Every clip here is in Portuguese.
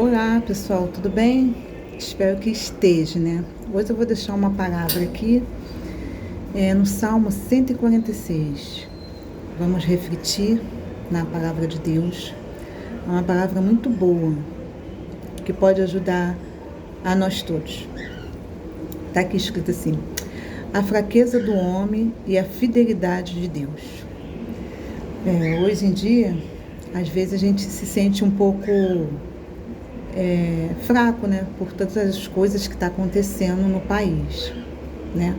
Olá pessoal, tudo bem? Espero que esteja, né? Hoje eu vou deixar uma palavra aqui no Salmo 146. Vamos refletir na palavra de Deus. É uma palavra muito boa, que pode ajudar a nós todos. Está aqui escrito assim: a fraqueza do homem e a fidelidade de Deus. Hoje em dia, às vezes a gente se sente um pouco fraco, né? Por todas as coisas que estão acontecendo no país, né?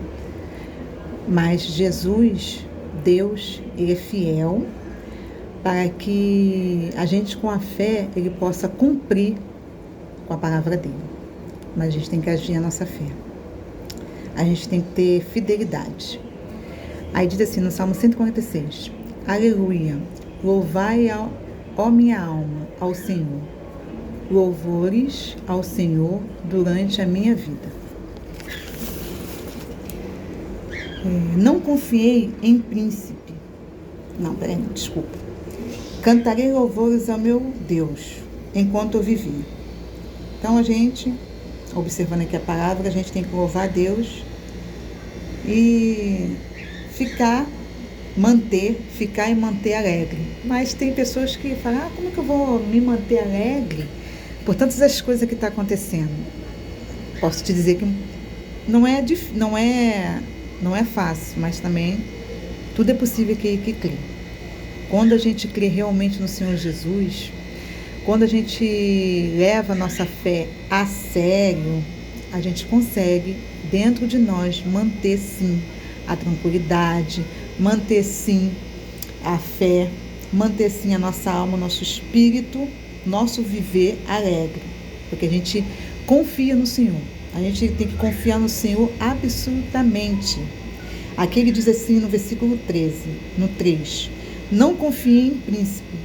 Mas Jesus, Deus, Ele é fiel para que a gente com a fé, Ele possa cumprir com a palavra dEle. Mas a gente tem que agir a nossa fé. A gente tem que ter fidelidade. Aí diz assim no Salmo 146: Aleluia, louvai, ó minha alma, ao Senhor. Louvores ao Senhor durante a minha vida. Não confiei em príncipe. Não, peraí, desculpa. Cantarei louvores ao meu Deus enquanto eu vivi. Então a gente, observando aqui a palavra, a gente tem que louvar a Deus e ficar e manter alegre. Mas tem pessoas que falam: como que eu vou me manter alegre por tantas as coisas que estão acontecendo? Posso te dizer que não é fácil, mas também tudo é possível que crê. Quando a gente crê realmente no Senhor Jesus, quando a gente leva a nossa fé a sério, a gente consegue, dentro de nós, manter sim a tranquilidade, manter sim a fé, manter sim a nossa alma, nosso espírito, nosso viver alegre, porque a gente confia no Senhor. A gente tem que confiar no Senhor absolutamente. Aqui ele diz assim no versículo 13, no 3: não confie em príncipe,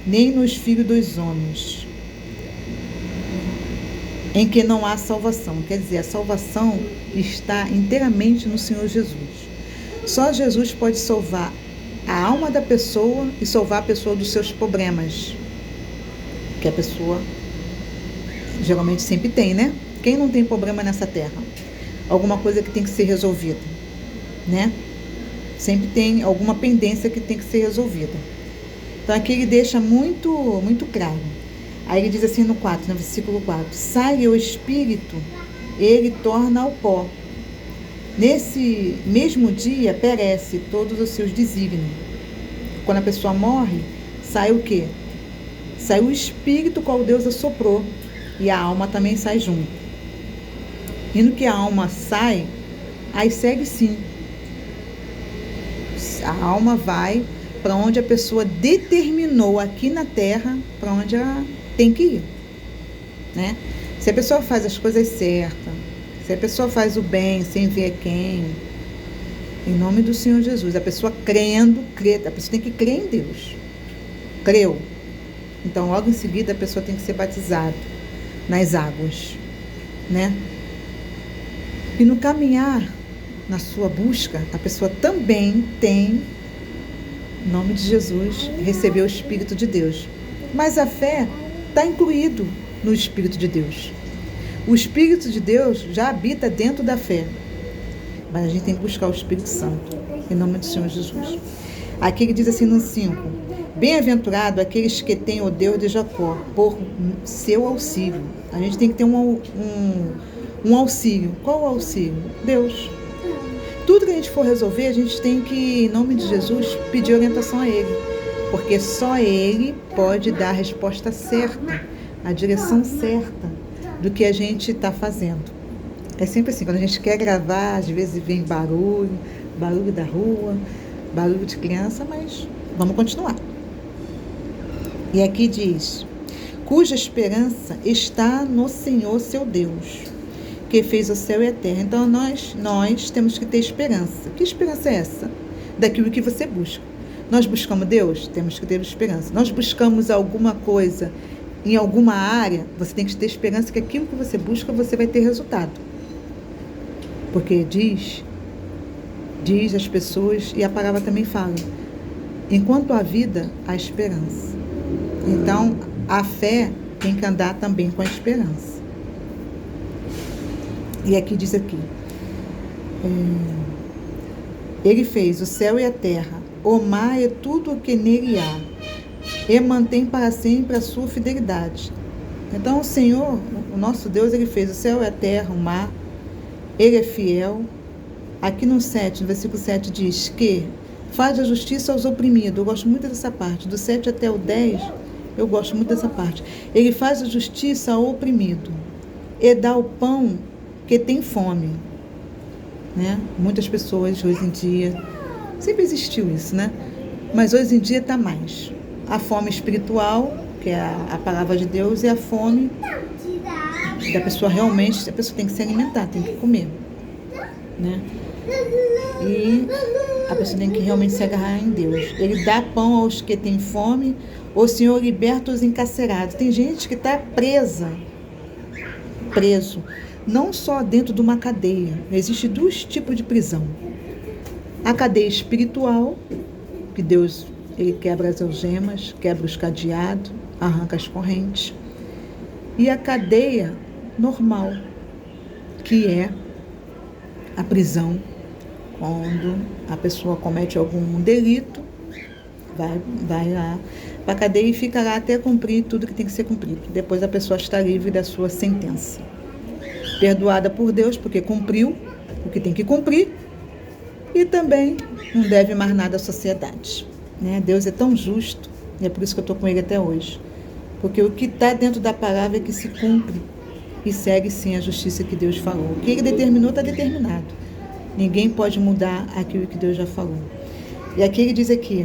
nem nos filhos dos homens, em que não há salvação. Quer dizer, a salvação está inteiramente no Senhor Jesus. Só Jesus pode salvar a alma da pessoa e salvar a pessoa dos seus problemas, que a pessoa geralmente sempre tem, né? Quem não tem problema nessa terra? Alguma coisa que tem que ser resolvida, né? Sempre tem alguma pendência que tem que ser resolvida. Então aqui ele deixa muito, muito claro. Aí ele diz assim no versículo 4: sai o espírito, ele torna ao pó. Nesse mesmo dia perece todos os seus desígnios. Quando a pessoa morre, sai o quê? Sai o espírito qual Deus assoprou, e a alma também sai junto. E no que a alma sai, aí segue sim. A alma vai para onde a pessoa determinou aqui na terra, para onde ela tem que ir, né? Se a pessoa faz as coisas certas, se a pessoa faz o bem sem ver quem, em nome do Senhor Jesus, a pessoa a pessoa tem que crer em Deus. Creu. Então, logo em seguida, a pessoa tem que ser batizada nas águas, né? E no caminhar, na sua busca, a pessoa também tem, em nome de Jesus, receber o Espírito de Deus. Mas a fé está incluído no Espírito de Deus. O Espírito de Deus já habita dentro da fé. Mas a gente tem que buscar o Espírito Santo, em nome do Senhor Jesus. Aqui ele diz assim no 5: bem-aventurado aqueles que têm o Deus de Jacó por seu auxílio. A gente tem que ter um auxílio. Qual o auxílio? Deus. Tudo que a gente for resolver, a gente tem que, em nome de Jesus, pedir orientação a Ele. Porque só Ele pode dar a resposta certa, a direção certa do que a gente está fazendo. É sempre assim, quando a gente quer gravar, às vezes vem barulho da rua, barulho de criança, mas vamos continuar. E aqui diz: cuja esperança está no Senhor seu Deus, que fez o céu e a terra. Então nós temos que ter esperança. Que esperança é essa? Daquilo que você busca. Nós buscamos Deus? Temos que ter esperança. Nós buscamos alguma coisa em alguma área, você tem que ter esperança que aquilo que você busca, você vai ter resultado. Porque diz as pessoas, e a palavra também fala: enquanto há vida, há esperança. Então, a fé tem que andar também com a esperança. E aqui diz aqui, ele fez o céu e a terra, o mar e tudo o que nele há, e mantém para sempre a sua fidelidade. Então o Senhor, o nosso Deus, ele fez o céu e a terra, o mar, ele é fiel. Aqui no versículo 7 diz que faz a justiça aos oprimidos. Eu gosto muito dessa parte, do 7 até o 10, eu gosto muito dessa parte. Ele faz a justiça ao oprimido e dá o pão que tem fome, né? Muitas pessoas hoje em dia, sempre existiu isso, né? Mas hoje em dia está mais. A fome espiritual, que é a palavra de Deus, e a fome da pessoa realmente, a pessoa tem que se alimentar, tem que comer, né? E a pessoa tem que realmente se agarrar em Deus. Ele dá pão aos que têm fome, o Senhor liberta os encarcerados. Tem gente que está preso, não só dentro de uma cadeia. Existem dois tipos de prisão. A cadeia espiritual, que Deus, ele quebra as algemas, quebra os cadeados, arranca as correntes. E a cadeia normal, que é a prisão, quando a pessoa comete algum delito, vai lá para a cadeia e fica lá até cumprir tudo que tem que ser cumprido. Depois a pessoa está livre da sua sentença. Perdoada por Deus, porque cumpriu o que tem que cumprir, e também não deve mais nada à sociedade, né? Deus é tão justo, e é por isso que eu estou com ele até hoje. Porque o que está dentro da palavra é que se cumpre e segue sim a justiça que Deus falou. O que ele determinou está determinado. Ninguém pode mudar aquilo que Deus já falou. E aqui ele diz aqui,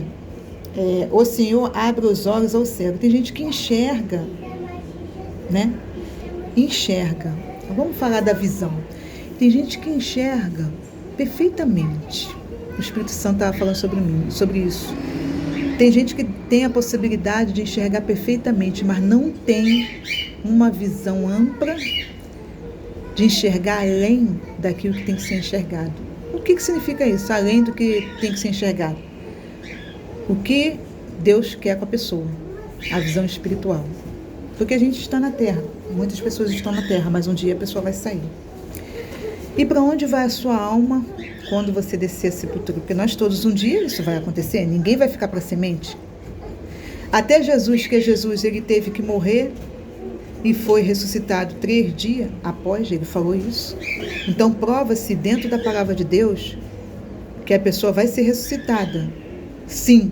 o Senhor abre os olhos ao cego. Tem gente que enxerga, né? Enxerga. Vamos falar da visão. Tem gente que enxerga perfeitamente. O Espírito Santo estava falando sobre isso. Tem gente que tem a possibilidade de enxergar perfeitamente, mas não tem uma visão ampla de enxergar além daquilo que tem que ser enxergado. O que significa isso? Além do que tem que ser enxergado. O que Deus quer com a pessoa. A visão espiritual. Porque a gente está na Terra. Muitas pessoas estão na Terra, mas um dia a pessoa vai sair. E para onde vai a sua alma quando você descer a sepultura? Porque nós todos, um dia isso vai acontecer. Ninguém vai ficar para semente. Até Jesus, ele teve que morrer e foi ressuscitado 3 dias após, ele falou isso. Então prova-se dentro da palavra de Deus que a pessoa vai ser ressuscitada. Sim.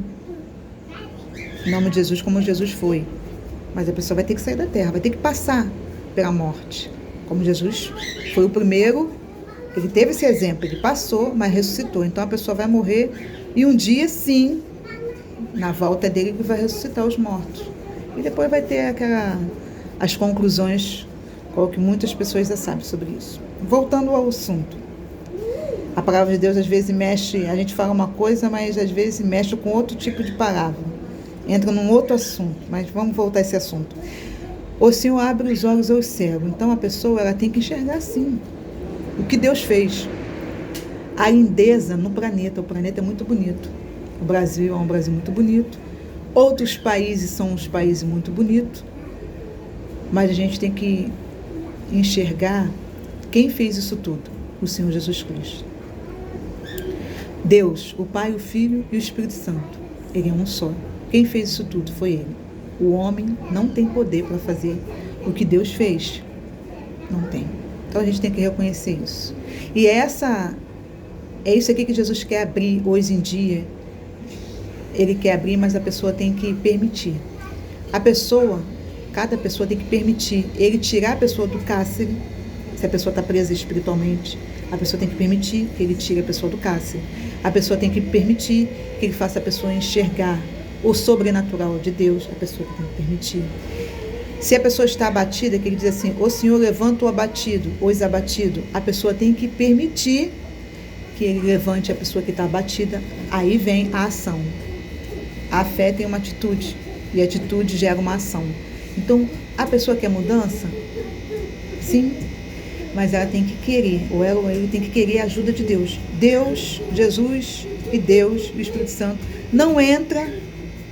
Em nome de Jesus, como Jesus foi. Mas a pessoa vai ter que sair da terra, vai ter que passar pela morte. Como Jesus foi o primeiro, ele teve esse exemplo, ele passou, mas ressuscitou. Então a pessoa vai morrer e um dia, sim, na volta dele, ele vai ressuscitar os mortos. E depois vai ter as conclusões, qual que muitas pessoas já sabem sobre isso. Voltando ao assunto. A palavra de Deus às vezes mexe, a gente fala uma coisa, mas às vezes mexe com outro tipo de palavra. Entra num outro assunto, mas vamos voltar a esse assunto. O Senhor abre os olhos ao cego. Então a pessoa ela tem que enxergar sim o que Deus fez. A lindeza no planeta. O planeta é muito bonito. O Brasil é um Brasil muito bonito. Outros países são uns países muito bonitos. Mas a gente tem que enxergar quem fez isso tudo. O Senhor Jesus Cristo. Deus, o Pai, o Filho e o Espírito Santo. Ele é um só. Quem fez isso tudo foi Ele. O homem não tem poder para fazer o que Deus fez. Não tem. Então a gente tem que reconhecer isso. E é isso aqui que Jesus quer abrir hoje em dia. Ele quer abrir, mas a pessoa tem que permitir. Cada pessoa tem que permitir ele tirar a pessoa do cárcere. Se a pessoa está presa espiritualmente, a pessoa tem que permitir que ele tire a pessoa do cárcere. A pessoa tem que permitir que ele faça a pessoa enxergar o sobrenatural de Deus. A pessoa tem que permitir. Se a pessoa está abatida, que ele diz assim, o Senhor levanta o abatido, os abatidos, a pessoa tem que permitir que ele levante a pessoa que está abatida. Aí vem a ação. A fé tem uma atitude, e a atitude gera uma ação. Então, a pessoa quer mudança? Sim, mas ela tem que querer, ou ela ou ele tem que querer a ajuda de Deus. Deus, Jesus e Deus, o Espírito Santo, não entra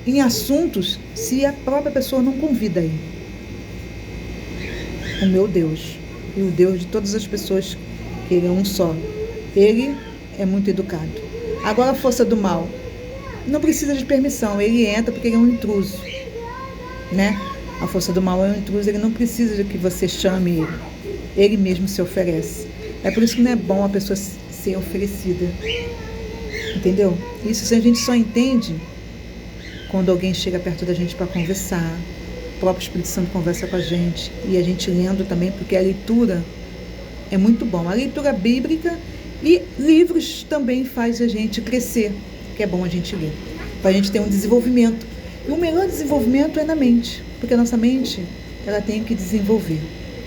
em assuntos se a própria pessoa não convida ele. o meu Deus e o Deus de todas as pessoas, que Ele é um só. Ele é muito educado. Agora a força do mal não precisa de permissão, ele entra porque ele é um intruso, né? A força do mal é um intruso, ele não precisa de que você chame ele mesmo se oferece. É por isso que não é bom a pessoa ser oferecida, entendeu? Isso a gente só entende quando alguém chega perto da gente para conversar. O próprio Espírito Santo conversa com a gente, e a gente lendo também, porque a leitura é muito bom. A leitura bíblica e livros também faz a gente crescer, que é bom a gente ler, para a gente ter um desenvolvimento. E o melhor desenvolvimento é na mente, porque a nossa mente, ela tem que desenvolver.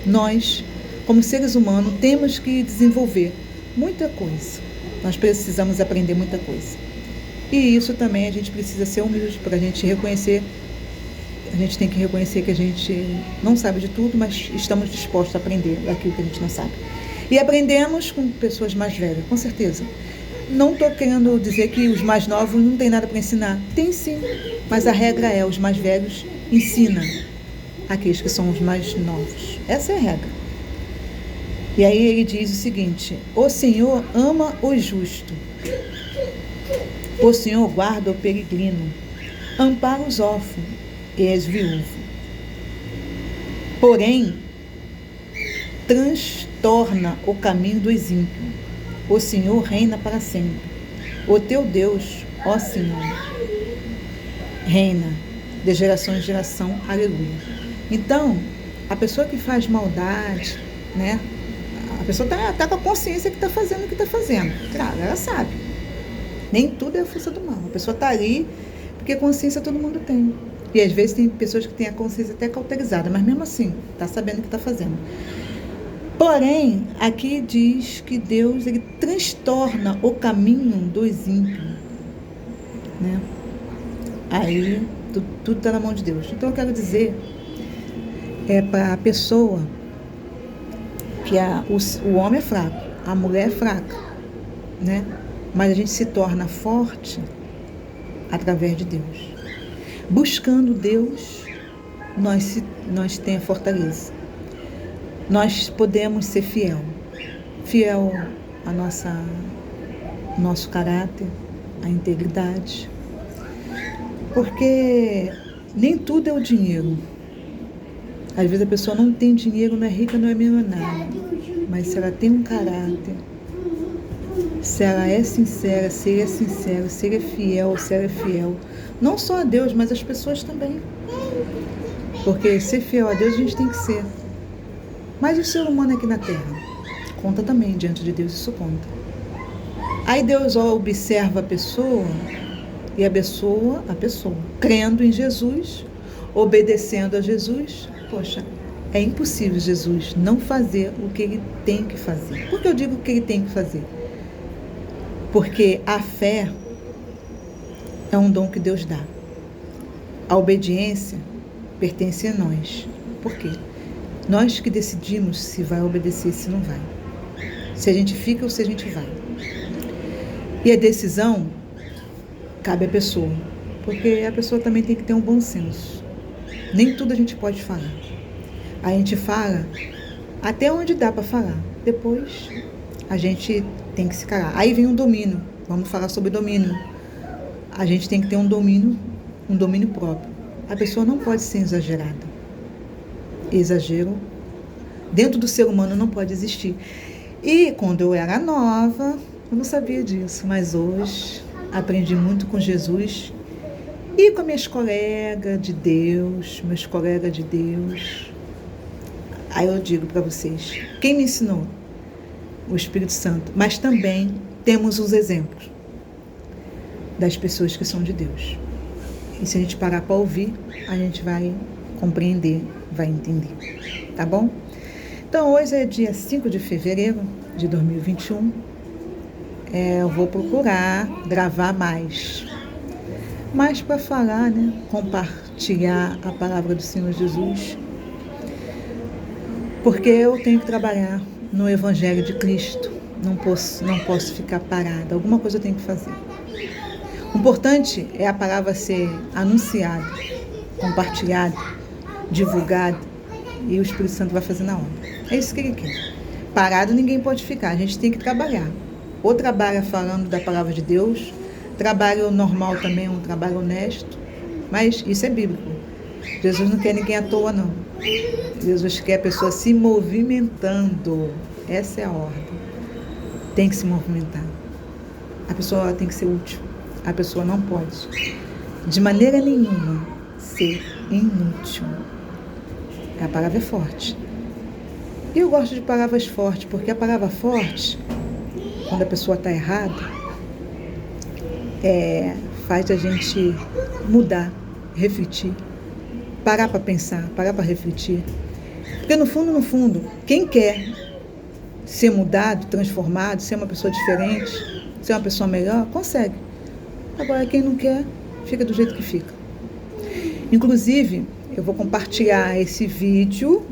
Nós, como seres humanos, temos que desenvolver muita coisa. Nós precisamos aprender muita coisa. E isso também a gente precisa ser humilde para a gente reconhecer. A gente tem que reconhecer que a gente não sabe de tudo, mas estamos dispostos a aprender aquilo que a gente não sabe. E aprendemos com pessoas mais velhas, com certeza. Não estou querendo dizer que os mais novos não têm nada para ensinar. Tem sim, mas a regra é, os mais velhos ensinam aqueles que são os mais novos. Essa é a regra. E aí ele diz o seguinte: o Senhor ama o justo, o Senhor guarda o peregrino, ampara os órfãos e as viúvas. Porém, transtorna o caminho dos ímpios. O Senhor reina para sempre. O teu Deus, ó Senhor, reina de geração em geração. Aleluia. Então, a pessoa que faz maldade, né? A pessoa tá com a consciência que está fazendo o que está fazendo. Claro, ela sabe. Nem tudo é a força do mal. A pessoa está ali porque consciência todo mundo tem. E às vezes tem pessoas que têm a consciência até cauterizada, mas mesmo assim, está sabendo o que está fazendo. Porém, aqui diz que Deus, ele transtorna o caminho dos ímpios, né? Aí, tudo está na mão de Deus. Então, eu quero dizer, para a pessoa, que o homem é fraco, a mulher é fraca, né? Mas a gente se torna forte através de Deus. Buscando Deus, nós temos a fortaleza. Nós podemos ser fiel ao nosso caráter, à integridade, porque nem tudo é o dinheiro. Às vezes a pessoa não tem dinheiro, não é rica, não é milionária, mas se ela tem um caráter, se ela é sincera, se ele é sincero, se ele é fiel, se ela é fiel, não só a Deus, mas as pessoas também, porque ser fiel a Deus a gente tem que ser. Mas o ser humano aqui na Terra conta também diante de Deus, isso conta. Aí Deus observa a pessoa, e abençoa a pessoa, crendo em Jesus, obedecendo a Jesus. Poxa, é impossível Jesus não fazer o que ele tem que fazer. Por que eu digo o que ele tem que fazer? Porque a fé é um dom que Deus dá. A obediência pertence a nós. Por quê? Nós que decidimos se vai obedecer, se não vai. Se a gente fica ou se a gente vai. E a decisão cabe à pessoa. Porque a pessoa também tem que ter um bom senso. Nem tudo a gente pode falar. A gente fala até onde dá para falar. Depois a gente tem que se calar. Aí vem o domínio. Vamos falar sobre domínio. A gente tem que ter um domínio próprio. A pessoa não pode ser exagerada. Exagero dentro do ser humano não pode existir. E quando eu era nova, eu não sabia disso, mas hoje aprendi muito com Jesus e com minhas colegas de Deus, meus colegas de Deus. Aí eu digo para vocês, quem me ensinou? O Espírito Santo. Mas também temos os exemplos das pessoas que são de Deus. E se a gente parar para ouvir, a gente vai compreender, vai entender. Tá bom? Então, hoje é dia 5 de fevereiro de 2021. Eu vou procurar gravar mais para falar, né? Compartilhar a palavra do Senhor Jesus. Porque eu tenho que trabalhar no Evangelho de Cristo. Não posso ficar parada. Alguma coisa eu tenho que fazer. O importante é a palavra ser anunciada, compartilhada, divulgada e o Espírito Santo vai fazer na hora. É isso que ele quer. Parado ninguém pode ficar, a gente tem que trabalhar. Ou trabalha falando da palavra de Deus, trabalho normal também, um trabalho honesto, mas isso é bíblico. Jesus não quer ninguém à toa, não. Jesus quer a pessoa se movimentando. Essa é a ordem. Tem que se movimentar. A pessoa tem que ser útil. A pessoa não pode, de maneira nenhuma, ser inútil. A palavra é forte. E eu gosto de palavras fortes, porque a palavra forte, quando a pessoa está errada, faz a gente mudar, refletir, parar para pensar, parar para refletir. Porque no fundo, quem quer ser mudado, transformado, ser uma pessoa diferente, ser uma pessoa melhor, consegue. Agora, quem não quer, fica do jeito que fica. Inclusive, eu vou compartilhar esse vídeo,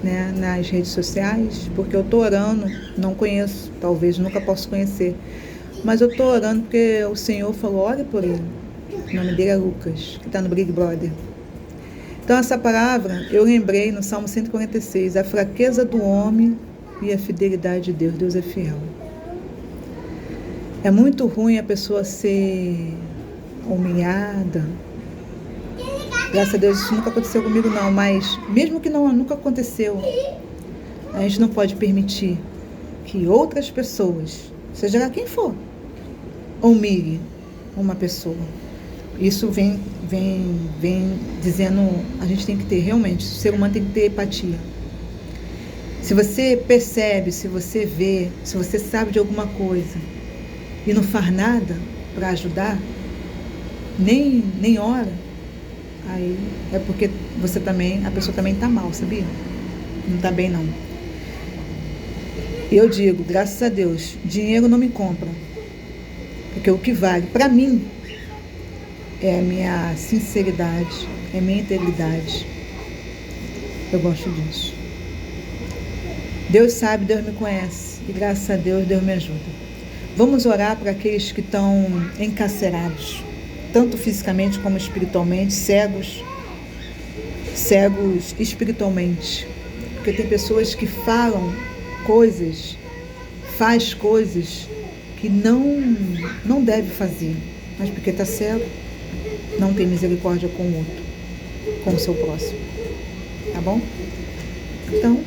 né, nas redes sociais, porque eu estou orando, não conheço, talvez nunca possa conhecer, mas eu estou orando porque o Senhor falou, ore por ele. O nome dele é Lucas, que está no Big Brother. Então essa palavra, eu lembrei no Salmo 146, a fraqueza do homem e a fidelidade de Deus. Deus é fiel. É muito ruim a pessoa ser humilhada. Graças a Deus isso nunca aconteceu comigo não, mas mesmo que nunca aconteceu, a gente não pode permitir que outras pessoas, seja lá quem for, humilhe uma pessoa. Isso vem dizendo, a gente tem que ter realmente, o ser humano tem que ter empatia. Se você percebe, se você vê, se você sabe de alguma coisa e não faz nada para ajudar, nem ora, aí é porque a pessoa também está mal, sabia? Não está bem não. Eu digo, graças a Deus, dinheiro não me compra. Porque o que vale para mim é a minha sinceridade, é a minha integridade. Eu gosto disso. Deus sabe, Deus me conhece. E graças a Deus, Deus me ajuda. Vamos orar para aqueles que estão encarcerados, tanto fisicamente como espiritualmente, cegos espiritualmente. Porque tem pessoas que falam coisas, faz coisas que não deve fazer, mas porque está cego, não tem misericórdia com o outro, com o seu próximo. Tá bom? Então,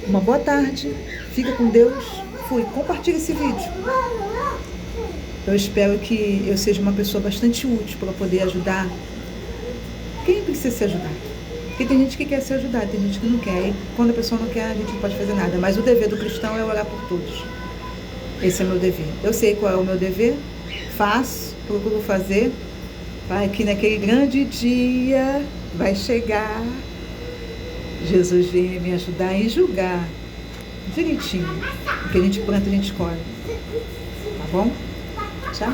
uma boa tarde, fica com Deus, fui, compartilha esse vídeo. Eu espero que eu seja uma pessoa bastante útil para poder ajudar quem precisa ser ajudado. Porque tem gente que quer ser ajudada, tem gente que não quer. E quando a pessoa não quer, a gente não pode fazer nada. Mas o dever do cristão é orar por todos. Esse é o meu dever. Eu sei qual é o meu dever, faço, procuro fazer. Vai que naquele grande dia vai chegar, Jesus vem me ajudar e julgar direitinho. O que a gente planta, a gente colhe. Tá bom? Tchau.